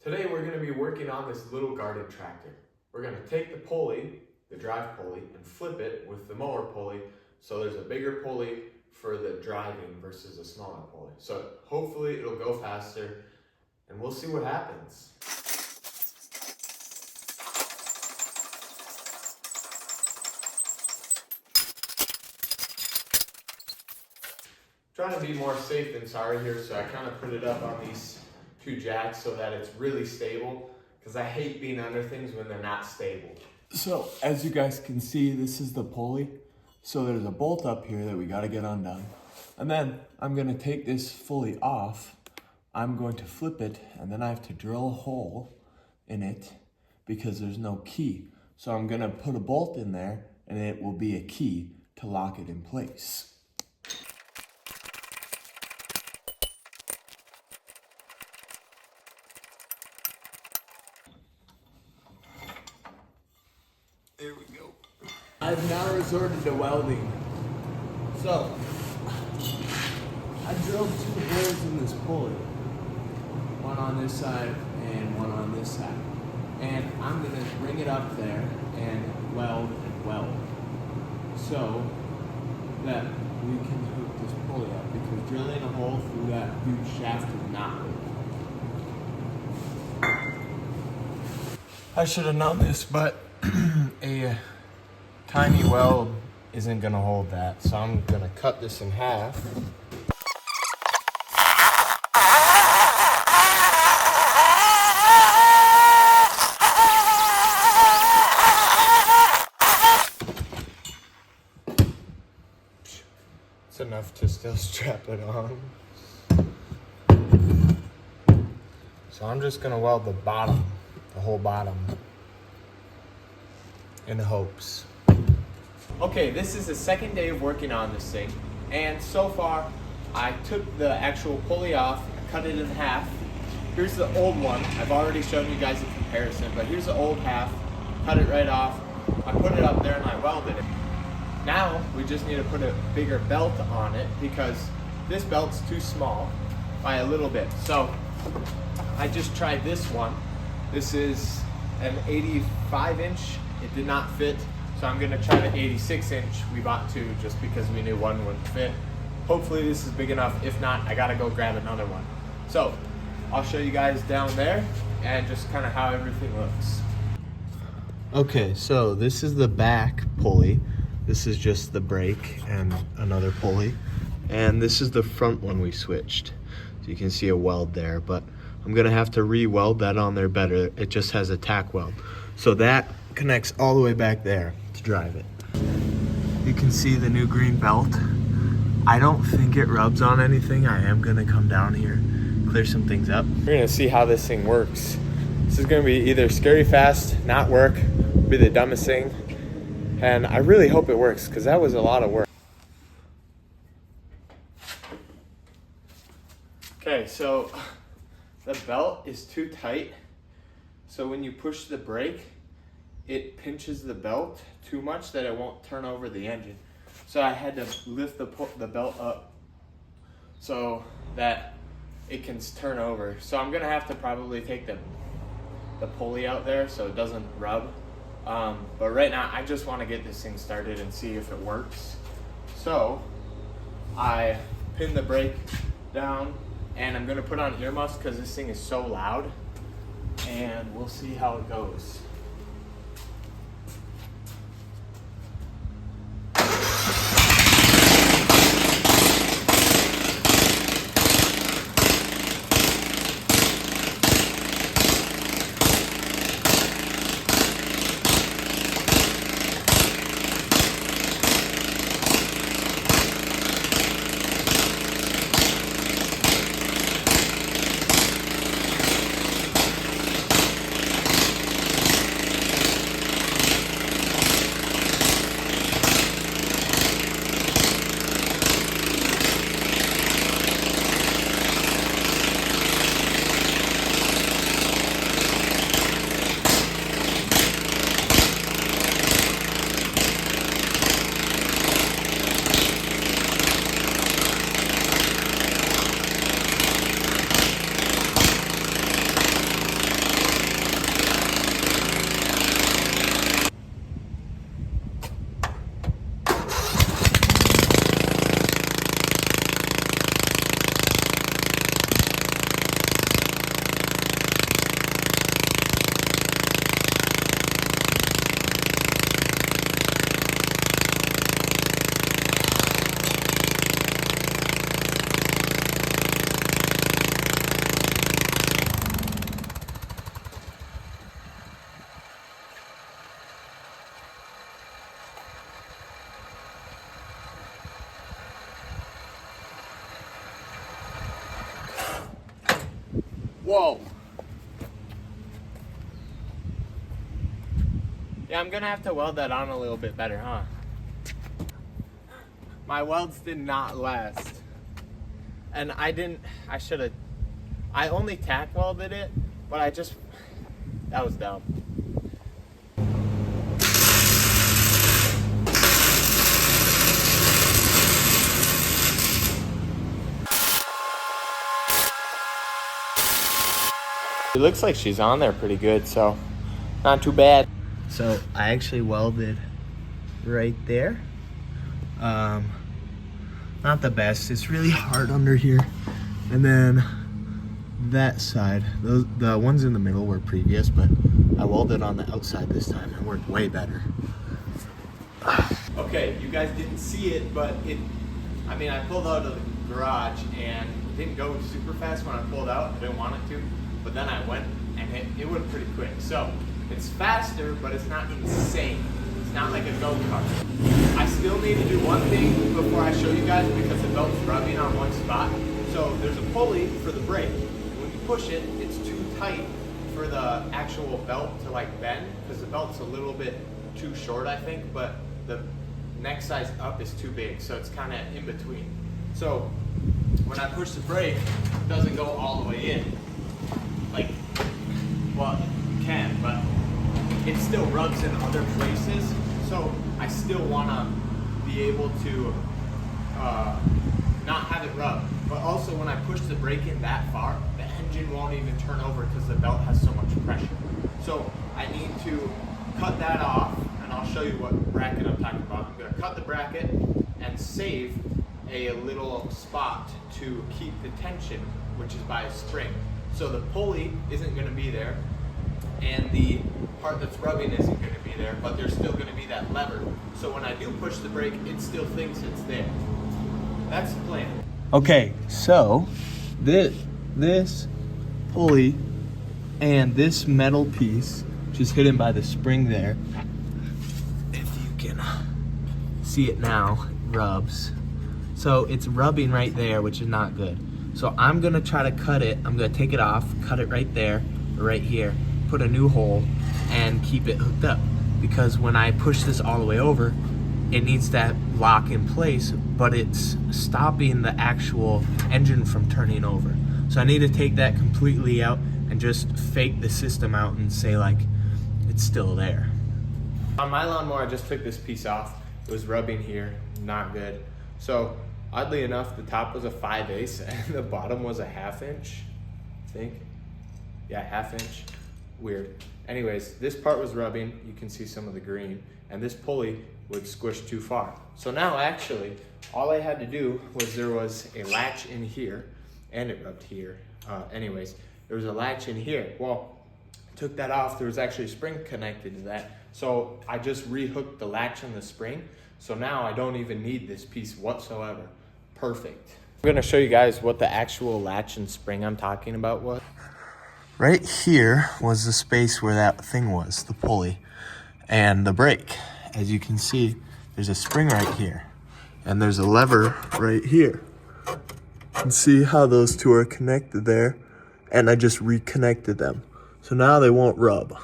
Today we're going to be working on this little garden tractor. We're going to take the pulley, the drive pulley, and flip it with the mower pulley so there's a bigger pulley for the driving versus a smaller pulley. So hopefully it'll go faster and we'll see what happens. Trying to be more safe than sorry here, so I kind of put it up on these two jacks so that it's really stable, because I hate being under things when they're not stable. So as you guys can see, this is the pulley. So there's a bolt up here that we got to get undone. And then I'm going to take this fully off. I'm going to flip it, and then I have to drill a hole in it because there's no key. So I'm going to put a bolt in there, and it will be a key to lock it in place. There we go. I've now resorted to welding. So, I drilled 2 holes in this pulley. One on this side and one on this side. And I'm gonna bring it up there and weld so that we can hook this pulley up, because drilling a hole through that huge shaft is not good. I should have known this, but a tiny weld isn't gonna hold that, so I'm gonna cut this in half. It's enough to still strap it on. So I'm just gonna weld the bottom, the whole bottom, in the hopes. Okay, this is the second day of working on this thing, and so far I took the actual pulley off, I cut it in half. Here's the old one. I've already shown you guys a comparison, but here's the old half. Cut it right off. I put it up there and I welded it. Now we just need to put a bigger belt on it because this belt's too small by a little bit. So I just tried this one. This is an 85-inch. It did not fit, so I'm gonna try the 86-inch. We bought 2 just because we knew one wouldn't fit. Hopefully this is big enough. If not, I gotta go grab another one. So I'll show you guys down there and just kind of how everything looks. Okay, so this is the back pulley. This is just the brake and another pulley. And this is the front one we switched. So you can see a weld there, but I'm gonna have to re-weld that on there better. It just has a tack weld. So that connects all the way back there to drive it. You can see the new green belt. I don't think it rubs on anything. I am gonna come down here, clear some things up. We're gonna see how this thing works. This is gonna be either scary fast, not work, be the dumbest thing. And I really hope it works, because that was a lot of work. Okay, so the belt is too tight. So when you push the brake, it pinches the belt too much that it won't turn over the engine. So I had to lift the belt up so that it can turn over. So I'm gonna have to probably take the pulley out there so it doesn't rub. But right now I just wanna get this thing started and see if it works. So I pinned the brake down and I'm gonna put on earmuffs because this thing is so loud, and we'll see how it goes. Whoa. Yeah, I'm gonna have to weld that on a little bit better, huh? My welds did not last. And I only tack welded it, but that was dumb. It looks like she's on there pretty good, so not too bad. So I actually welded right there. Not the best, it's really hard under here. And then that side, the ones in the middle were previous, but I welded on the outside this time and worked way better. Okay, you guys didn't see it, but I pulled out of the garage and it didn't go super fast when I pulled out. I didn't want it to, but then I went and it went pretty quick. So it's faster, but it's not insane. It's not like a go-kart. I still need to do one thing before I show you guys because the belt's rubbing on one spot. So there's a pulley for the brake. When you push it, it's too tight for the actual belt to like bend because the belt's a little bit too short, I think, but the next size up is too big, so it's kind of in between. So when I push the brake, it doesn't go all the way in. Like, well, it can, but it still rubs in other places. So I still want to be able to not have it rub. But also when I push the brake in that far, the engine won't even turn over because the belt has so much pressure. So I need to cut that off, and I'll show you what bracket I'm talking about. I'm going to cut the bracket and save a little spot to keep the tension, which is by a spring. So the pulley isn't going to be there, and the part that's rubbing isn't going to be there, but there's still going to be that lever. So when I do push the brake, it still thinks it's there. That's the plan. Okay, so this pulley and this metal piece, which is hidden by the spring there, if you can see it now, rubs. So it's rubbing right there, which is not good. So I'm gonna try to cut it. I'm gonna take it off, cut it right there, right here, put a new hole, and keep it hooked up. Because when I push this all the way over, it needs that lock in place, but it's stopping the actual engine from turning over. So I need to take that completely out and just fake the system out and say like, it's still there. On my lawnmower, I just took this piece off. It was rubbing here, not good. So oddly enough, the top was a 5/8 and the bottom was a 1/2 inch, I think. Yeah, 1/2 inch, weird. Anyways, this part was rubbing, you can see some of the green, and this pulley would squish too far. So now actually, all I had to do was there was a latch in here, and it rubbed here. Anyways, there was a latch in here. Well, I took that off, there was actually a spring connected to that. So I just rehooked the latch on the spring. So now I don't even need this piece whatsoever. Perfect. I'm gonna show you guys what the actual latch and spring I'm talking about was. Right here was the space where that thing was, the pulley and the brake. As you can see, there's a spring right here and there's a lever right here. You can see how those two are connected there, and I just reconnected them. So now they won't rub.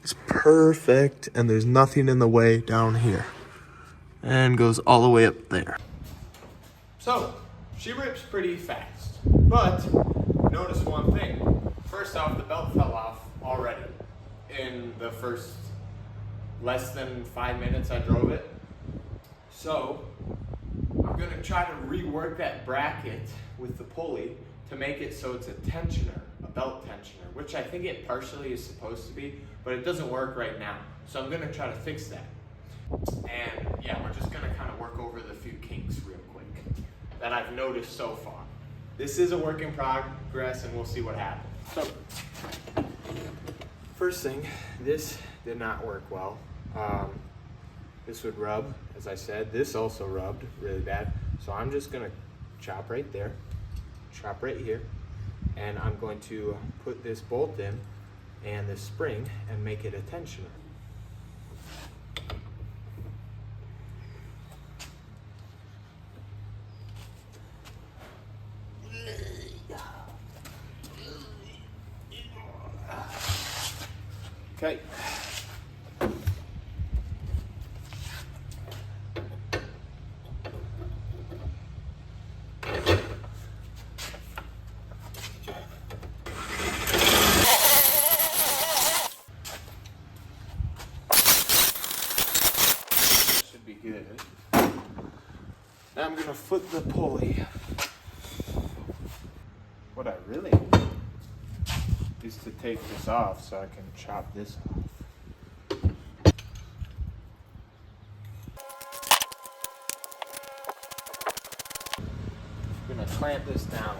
It's perfect, and there's nothing in the way down here. And goes all the way up there. So, she rips pretty fast. But, notice one thing. First off, the belt fell off already. In the first less than 5 minutes I drove it. So, I'm gonna try to rework that bracket with the pulley to make it so it's a tensioner, a belt tensioner, which I think it partially is supposed to be, but it doesn't work right now. So I'm gonna try to fix that. And yeah, we're just gonna kind of work over the few kinks real quick that I've noticed so far. This is a work in progress and we'll see what happens. So, first thing, this did not work well. This would rub, as I said. This also rubbed really bad. So I'm just gonna chop right there, chop right here, and I'm going to put this bolt in and this spring and make it a tensioner. Okay. Should be good. Now I'm gonna foot the pulley. What I really need is to take this off so I can chop this off. I'm gonna clamp this down.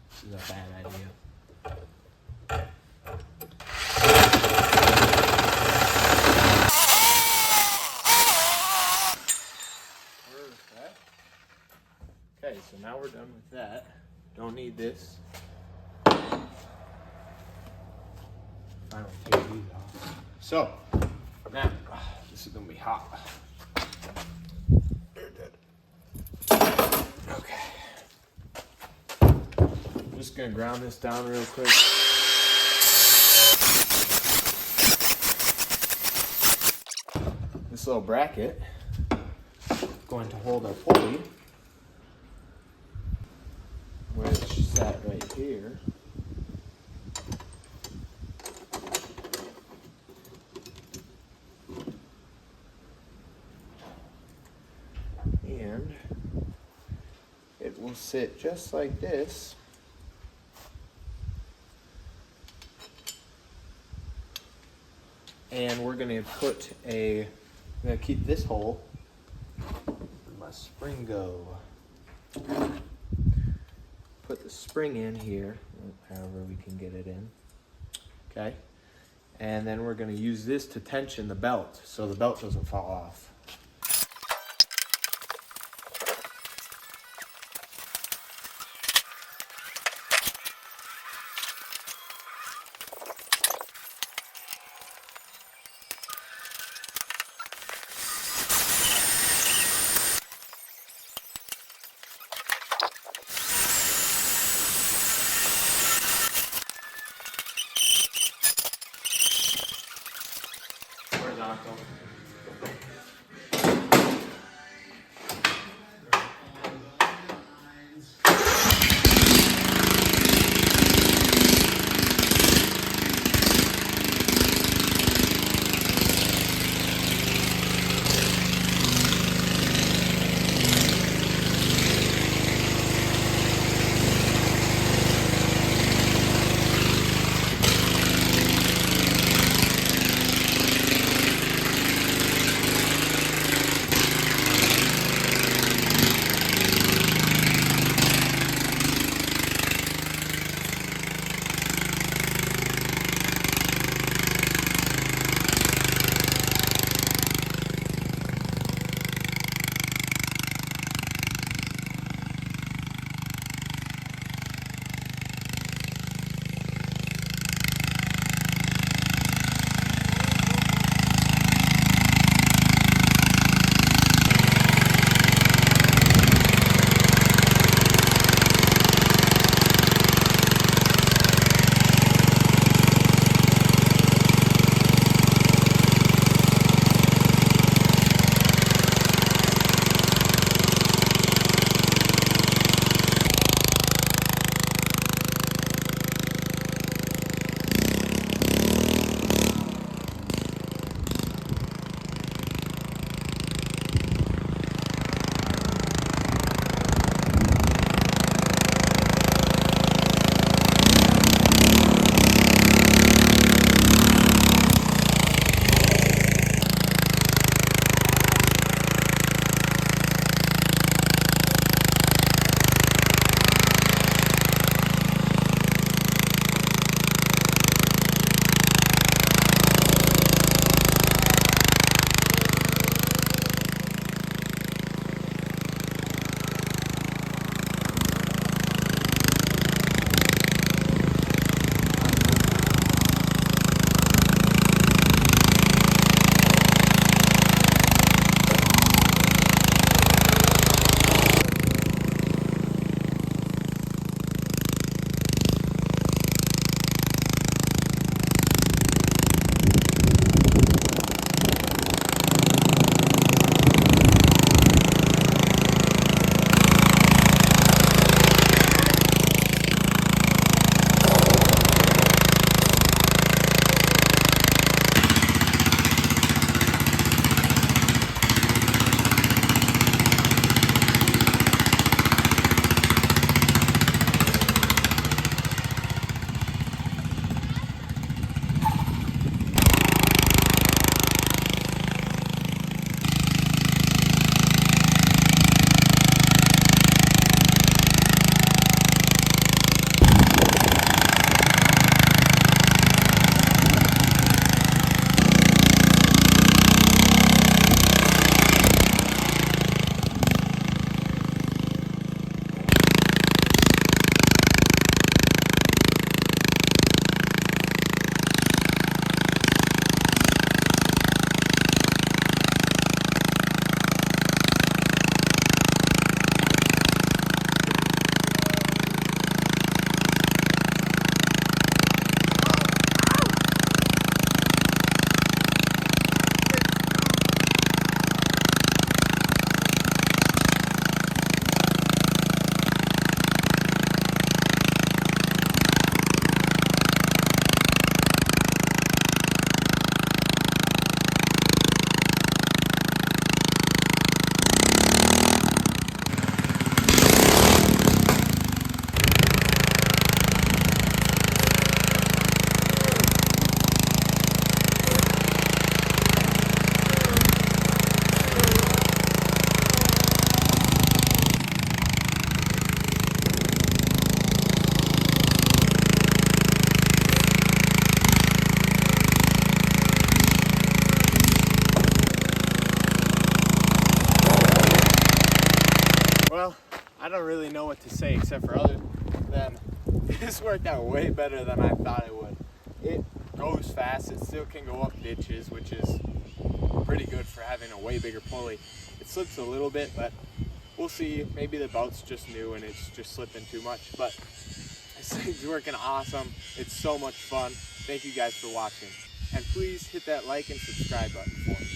This is a bad idea. Okay, so now we're done with that. Don't need this. I don't take these off. So, now, this is gonna be hot. Okay. I'm just gonna ground this down real quick. This little bracket is going to hold our pulley, which sat right here. And it will sit just like this. And we're gonna I'm gonna keep this hole. Where'd my spring go? Put the spring in here, however we can get it in. Okay. And then we're gonna use this to tension the belt so the belt doesn't fall off. Horizontal. don't really know what to say except for other than this worked out way better than I thought it would. It goes fast. It still can go up ditches, which is pretty good for having a way bigger pulley. It slips a little bit, but we'll see. Maybe the belt's just new and it's just slipping too much. But this thing's working awesome. It's so much fun. Thank you guys for watching. And please hit that like and subscribe button for me.